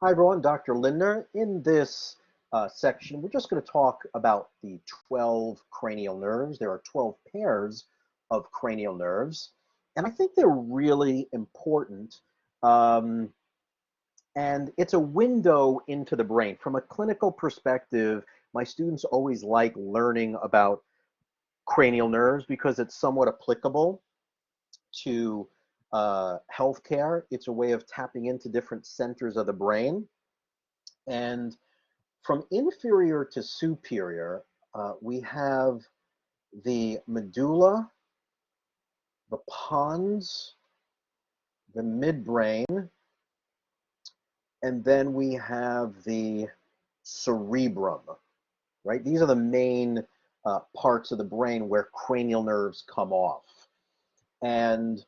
Hi everyone, Dr. Lindner. In this section, we're just going to talk about the 12 cranial nerves. There are 12 pairs of cranial nerves, and I think they're really important. Um, and it's a window into the brain. From a clinical perspective, my students always like learning about cranial nerves because it's somewhat applicable to healthcare. It's a way of tapping into different centers of the brain. And from inferior to superior, we have the medulla, the pons, the midbrain, and then we have the cerebrum, right? These are the main parts of the brain where cranial nerves come off. And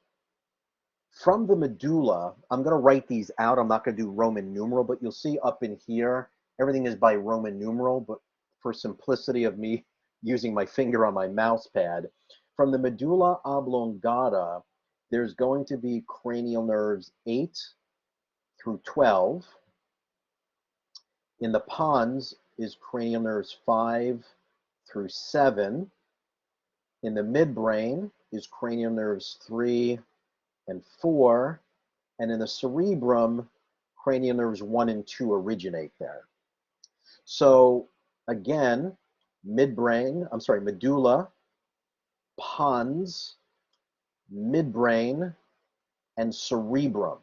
from the medulla, I'm going to write these out. I'm not going to do Roman numeral, but you'll see up in here, everything is by Roman numeral, but for simplicity of me using my finger on my mouse pad, from the medulla oblongata, there's going to be cranial nerves 8 through 12. In the pons is cranial nerves 5 through 7. In the midbrain is cranial nerves 3 and 4. And in the cerebrum, cranial nerves 1 and 2 originate there. So again, medulla, pons, midbrain, and cerebrum.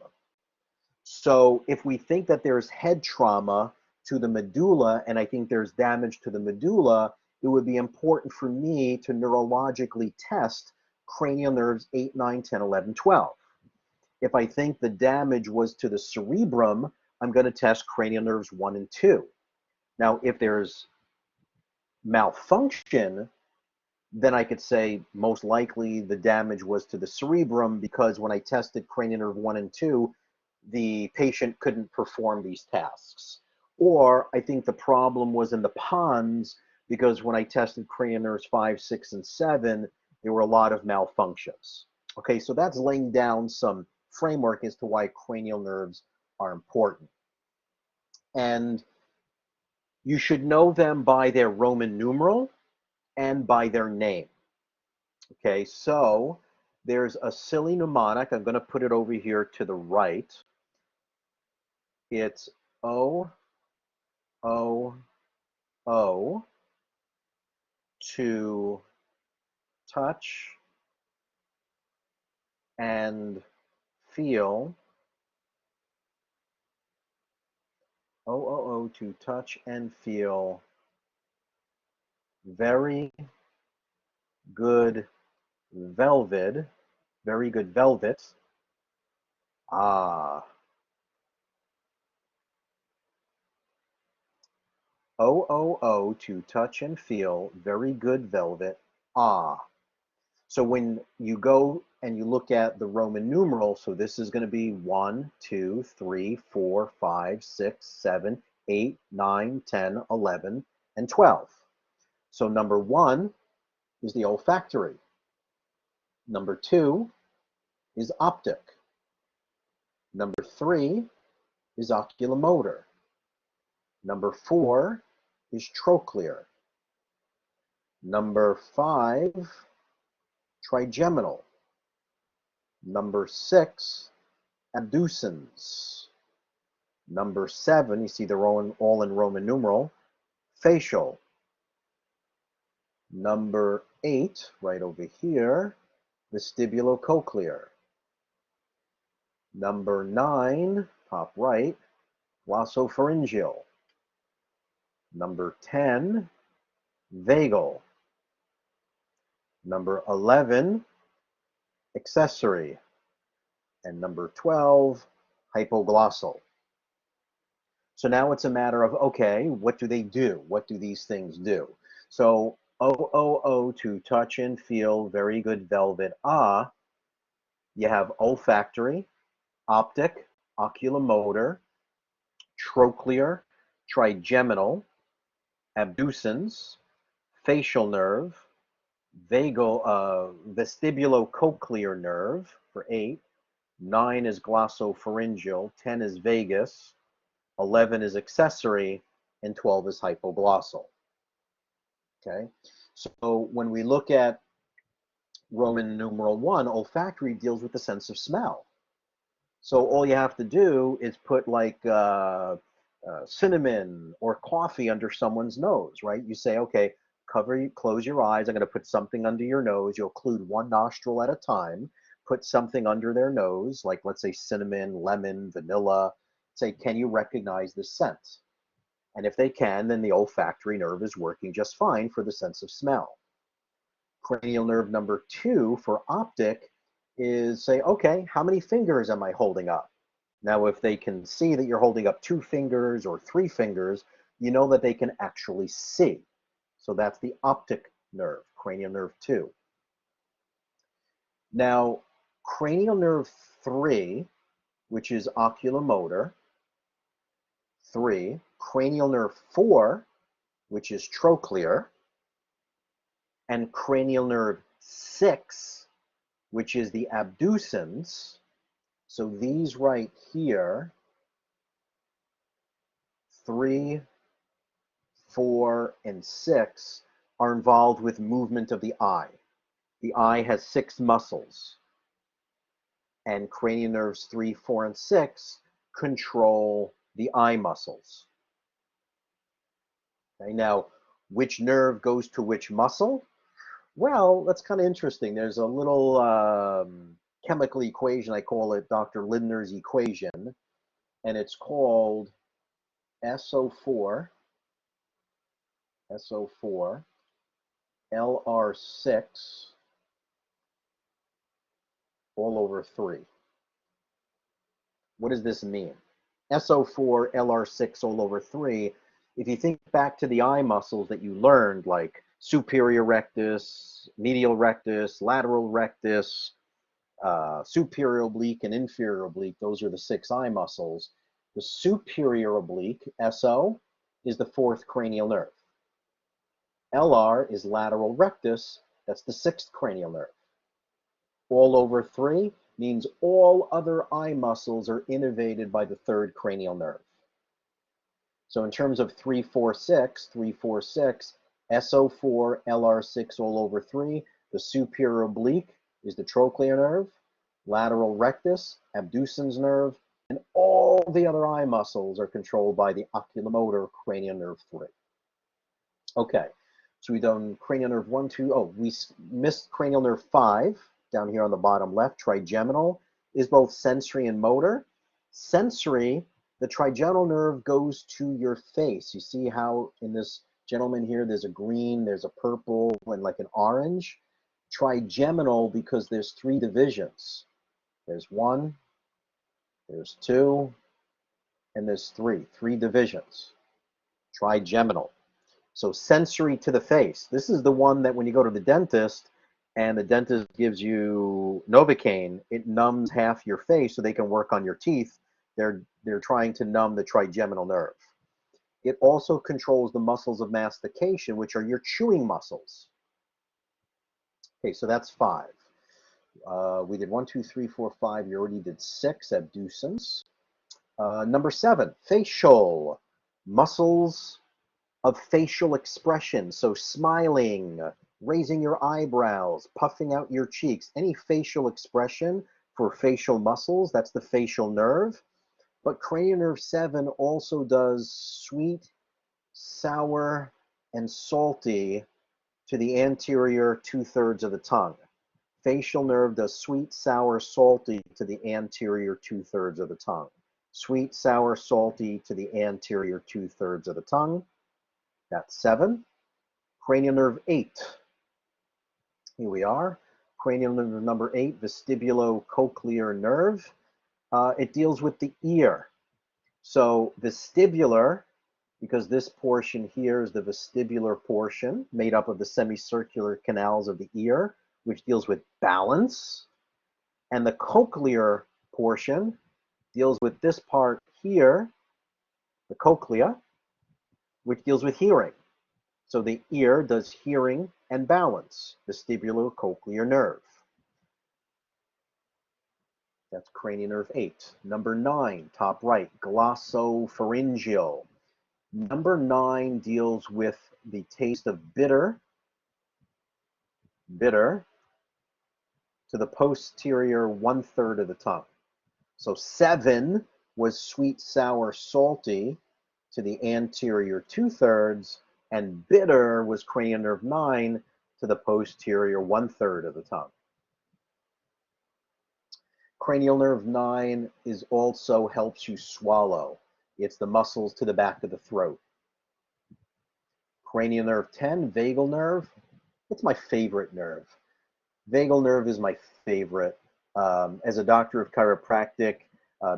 So if we think that there's head trauma to the medulla, and I think there's damage to the medulla, it would be important for me to neurologically test cranial nerves 8, 9, 10, 11, 12. If I think the damage was to the cerebrum, I'm going to test cranial nerves 1 and 2. Now, if there's malfunction, then I could say most likely the damage was to the cerebrum because when I tested cranial nerve 1 and 2, the patient couldn't perform these tasks. Or I think the problem was in the pons because when I tested cranial nerves 5, 6, and 7, there were a lot of malfunctions. Okay, so that's laying down some framework as to why cranial nerves are important. And you should know them by their Roman numeral and by their name. Okay, so there's a silly mnemonic. I'm going to put it over here to the right. It's O, O, O to touch and feel. O to touch and feel. Very good velvet. Very good velvet. Ah. O to touch and feel. Very good velvet. Ah. So when you go and you look at the Roman numeral, so this is going to be 1, 2, 3, 4, 5, 6, 7, 8, 9, 10, 11, and 12. So number 1 is the olfactory. Number 2 is optic. Number 3 is oculomotor. Number 4 is trochlear. Number 5, trigeminal. Number 6, abducens. Number 7, you see they're all in Roman numeral, facial. Number 8, right over here, vestibulo cochlear. Number 9, top right, glossopharyngeal. Number 10, vagal. Number 11, accessory. And number 12, hypoglossal. So now it's a matter of, okay, what do they do? What do these things do? So O to touch and feel, very good velvet. Ah, you have olfactory, optic, oculomotor, trochlear, trigeminal, abducens, facial nerve, vestibulo-cochlear nerve for 8. 9 is glossopharyngeal. 10 is vagus. 11 is accessory, and 12 is hypoglossal. Okay, so when we look at Roman numeral 1, olfactory deals with the sense of smell. So all you have to do is put like cinnamon or coffee under someone's nose, right? You say, okay, close your eyes. I'm going to put something under your nose. You'll occlude one nostril at a time. Put something under their nose, like let's say cinnamon, lemon, vanilla. Say, can you recognize this scent? And if they can, then the olfactory nerve is working just fine for the sense of smell. Cranial nerve number 2 for optic is say, okay, how many fingers am I holding up? Now, if they can see that you're holding up 2 fingers or 3 fingers, you know that they can actually see. So that's the optic nerve, cranial nerve 2. Now, cranial nerve 3, which is oculomotor, 3, cranial nerve 4, which is trochlear, and cranial nerve 6, which is the abducens. So these right here, 3, 4, and 6, are involved with movement of the eye. The eye has 6 muscles, and cranial nerves 3, 4, and 6 control the eye muscles. Okay, now, which nerve goes to which muscle? Well, that's kind of interesting. There's a little chemical equation, I call it Dr. Lindner's equation, and it's called SO4, LR6 all over 3. What does this mean? SO4, LR6 all over 3, if you think back to the eye muscles that you learned, like superior rectus, medial rectus, lateral rectus, superior oblique, and inferior oblique, those are the 6 eye muscles. The superior oblique, SO, is the 4th cranial nerve. LR is lateral rectus, that's the 6th cranial nerve. All over 3 means all other eye muscles are innervated by the 3rd cranial nerve. So in terms of 3, 4, 6, SO4, LR6 all over 3, the superior oblique is the trochlear nerve, lateral rectus, abducens nerve, and all the other eye muscles are controlled by the oculomotor cranial nerve 3. Okay, so we've done cranial nerve 1, 2, oh, we missed cranial nerve 5, down here on the bottom left. Trigeminal is both sensory and motor. Sensory, the trigeminal nerve goes to your face. You see how in this gentleman here, there's a green, there's a purple, and like an orange. Trigeminal, because there's 3 divisions. There's 1, there's 2, and there's 3. 3 divisions. Trigeminal. So sensory to the face. This is the one that when you go to the dentist and the dentist gives you Novocaine, it numbs half your face so they can work on your teeth. They're trying to numb the trigeminal nerve. It also controls the muscles of mastication, which are your chewing muscles. Okay, so that's 5. We did 1, 2, 3, 4, 5. You already did 6, abducens. Number 7, facial. Muscles of facial expression. So smiling, raising your eyebrows, puffing out your cheeks. Any facial expression for facial muscles, that's the facial nerve. But cranial nerve 7 also does sweet, sour, and salty to the anterior 2/3 of the tongue. Facial nerve does sweet, sour, salty to the anterior 2/3 of the tongue. Sweet, sour, salty to the anterior 2/3 of the tongue. That's 7. Cranial nerve 8. Here we are. Cranial nerve number 8, vestibulo cochlear nerve. It deals with the ear. So vestibular, because this portion here is the vestibular portion made up of the semicircular canals of the ear, which deals with balance. And the cochlear portion deals with this part here, the cochlea, which deals with hearing. So the ear does hearing and balance, vestibulo cochlear nerve. That's cranial nerve 8. Number 9, top right, glossopharyngeal. Number 9 deals with the taste of bitter to the posterior 1/3 of the tongue. So 7 was sweet, sour, salty to the anterior 2/3, and bitter was cranial nerve 9 to the posterior 1/3 of the tongue. Cranial nerve 9 is also helps you swallow. It's the muscles to the back of the throat. Cranial nerve 10, vagal nerve. It's my favorite nerve. Vagal nerve is my favorite. As a doctor of chiropractic,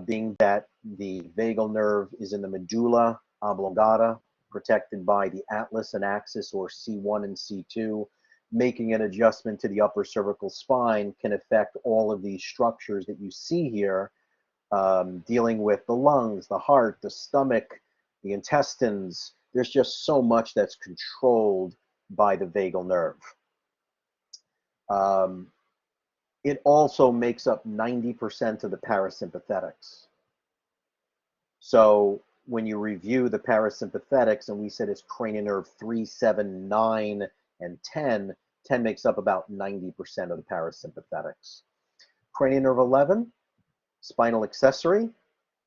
being that the vagal nerve is in the medulla oblongata, protected by the atlas and axis, or C1 and C2, making an adjustment to the upper cervical spine can affect all of these structures that you see here, dealing with the lungs, the heart, the stomach, the intestines. There's just so much that's controlled by the vagal nerve. It also makes up 90% of the parasympathetics. So when you review the parasympathetics, and we said it's cranial nerve 3, 7, 9, and 10, 10 makes up about 90% of the parasympathetics. Cranial nerve 11, spinal accessory.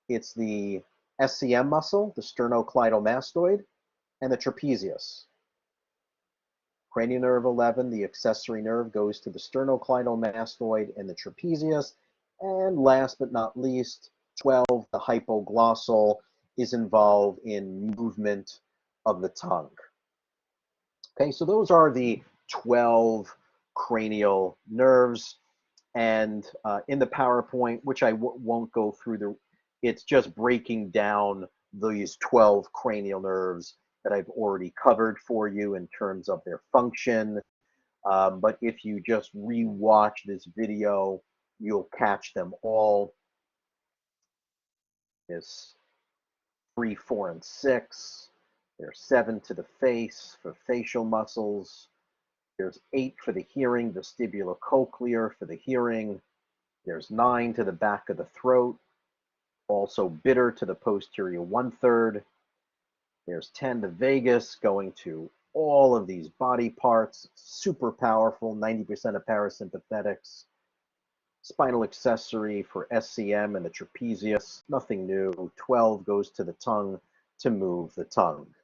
It's the SCM muscle, the sternocleidomastoid, and the trapezius. Cranial nerve 11, the accessory nerve, goes to the sternocleidomastoid and the trapezius. And last but not least, 12, the hypoglossal, is involved in movement of the tongue. Okay, so those are the 12 cranial nerves. And in the PowerPoint, which I won't go through, it's just breaking down these 12 cranial nerves that I've already covered for you in terms of their function. But if you just re-watch this video, you'll catch them all. There's 3, 4, and 6. There's 7 to the face for facial muscles. There's 8 for the hearing, vestibulo cochlear for the hearing. There's 9 to the back of the throat, also bitter to the posterior 1/3. There's 10 to vagus, going to all of these body parts, super powerful, 90% of parasympathetics. Spinal accessory for SCM and the trapezius, nothing new. 12 goes to the tongue to move the tongue.